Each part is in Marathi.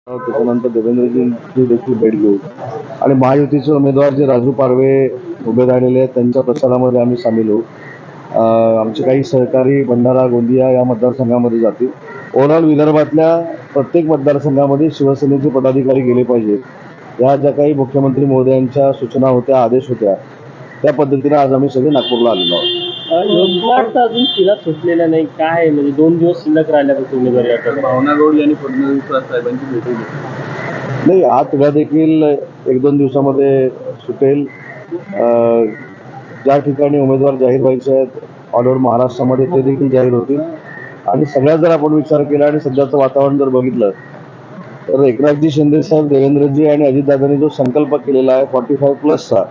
त्याच्यानंतर देवेंद्रजींची देखील भेट घेऊ आणि महायुतीचे उमेदवार जे राजू पारवे उभे राहिलेले आहेत त्यांच्या प्रचारामध्ये आम्ही सामील होऊ. आमचे काही सहकारी भंडारा गोंदिया या मतदारसंघामध्ये जातील. ओव्हरऑल विदर्भातल्या प्रत्येक मतदारसंघामध्ये शिवसेनेचे पदाधिकारी गेले पाहिजेत या ज्या काही मुख्यमंत्री महोदयांच्या सूचना होत्या, आदेश होत्या, त्या पद्धतीने आज आम्ही सगळे नागपूरला आलेलो आहोत. अजून तिला सुटलेला नाही, काय आहे म्हणजे 2 दिवस शिल्लक राहिल्यापासून उमेदवारी भावना गौड यांनी फडणवीस साहेबांची भेट घेतली. नाही, हा तिला देखील 1-2 दिवसामध्ये सुटेल. ज्या ठिकाणी उमेदवार जाहीर व्हायचे आहेत ऑल ओव्हर महाराष्ट्रामध्ये ते देखील जाहीर होतील. आणि सगळ्यात जर आपण विचार केला आणि सध्याचं वातावरण जर बघितलं तर एकनाथजी शिंदे साहेब, देवेंद्रजी आणि अजितदादांनी जो संकल्प केलेला आहे 45+चा,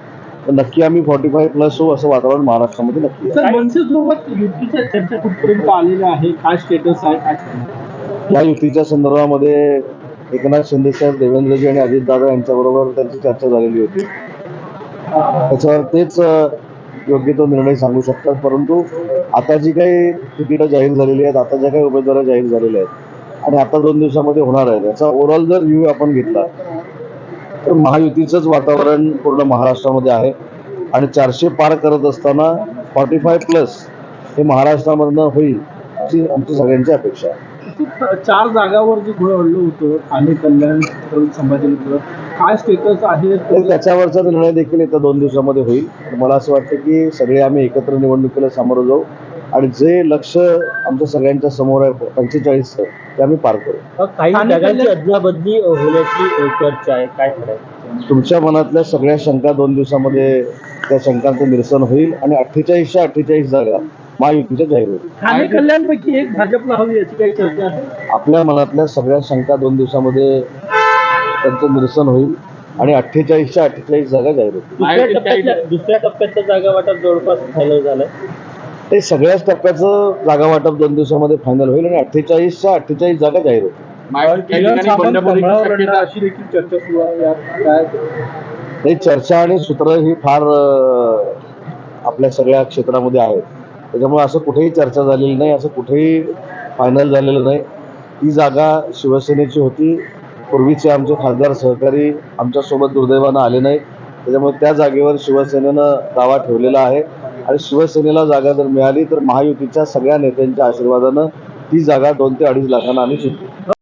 तर नक्की आम्ही 45+ होऊ असं वातावरण महाराष्ट्रामध्ये नक्की आहे. मनसेसोबत युतीच्या चर्चा कुठपर्यंत आलेल्या आहे, काय स्टेटस आहे, काय या युतीच्या संदर्भामध्ये एकनाथ शिंदे साहेब, देवेंद्रजी आणि अजितदादा यांच्याबरोबर त्यांची चर्चा झालेली होती. त्याच्यावर तेच योग्य तो निर्णय सांगू शकतात. परंतु आता जी काही तिकीटं जाहीर झालेली आहेत, आता ज्या काही उमेदवार जाहीर झालेल्या आहेत आणि आता 2 दिवसामध्ये होणार आहेत, याचा ओव्हरऑल जर व्ह्यू आपण घेतला तर महायुतीचंच वातावरण पूर्ण महाराष्ट्रामध्ये आहे. आणि 400 पार करत असताना 45+ हे महाराष्ट्रामधनं होईल अशी आमची सगळ्यांची अपेक्षा आहे. 4 जागावर जे घोळवलं होतं ठाणे, कल्याण, संभाजीनगर, काय स्टेटस आहे? तर त्याच्यावरचा निर्णय देखील येत्या 2 दिवसामध्ये होईल. मला असं वाटतं की सगळे आम्ही एकत्र निवडणुकीला सामोरं जाऊ आणि जे लक्ष आमच्या सगळ्यांच्या समोर आहे 45 ते आम्ही पार करू. काही जागांची अदलाबदली होण्याची चर्चा आहे, काय करायचं? तुमच्या मनातल्या सगळ्या शंका 2 दिवसामध्ये त्या शंकांचं निरसन होईल आणि 48च्या 48 जागा महायुतीच्या जाहीर होईल. ठाणे कल्याणपैकी एक भाजपला हवी याची काही चर्चा आहे? आपल्या मनातल्या सगळ्या शंका 2 दिवसामध्ये त्यांचं निरसन होईल आणि 48च्या 48 जागा जाहीर होतील. दुसऱ्या टप्प्याचं जागा वाटप जवळपास फायनल झालंय. ते सगळ्याच टप्प्याचं जागा वाटप 2 दिवसामध्ये फायनल होईल आणि 48च्या 48 जागा जाहीर होतील. अशी देखील चर्चा सुरू आहे. ही चर्चा आणि सूत्र ही फार आपल्या सगळ्या क्षेत्रामध्ये आहेत. त्याच्यामुळे असं कुठेही चर्चा झालेली नाही, असं कुठेही फायनल झालेलं नाही. ती जागा शिवसेनेची होती. पूर्वीचे आमचे खासदार सहकारी आमच्यासोबत दुर्दैवानं आले नाही, त्याच्यामुळे त्या जागेवर शिवसेनेनं दावा ठेवलेला आहे आणि शिवसेनेला जागा जर मिळाली तर महायुतीच्या सगळ्या नेत्यांच्या आशीर्वादानं ती जागा 2 ते 2.5 लाखांना आम्ही जिंकू.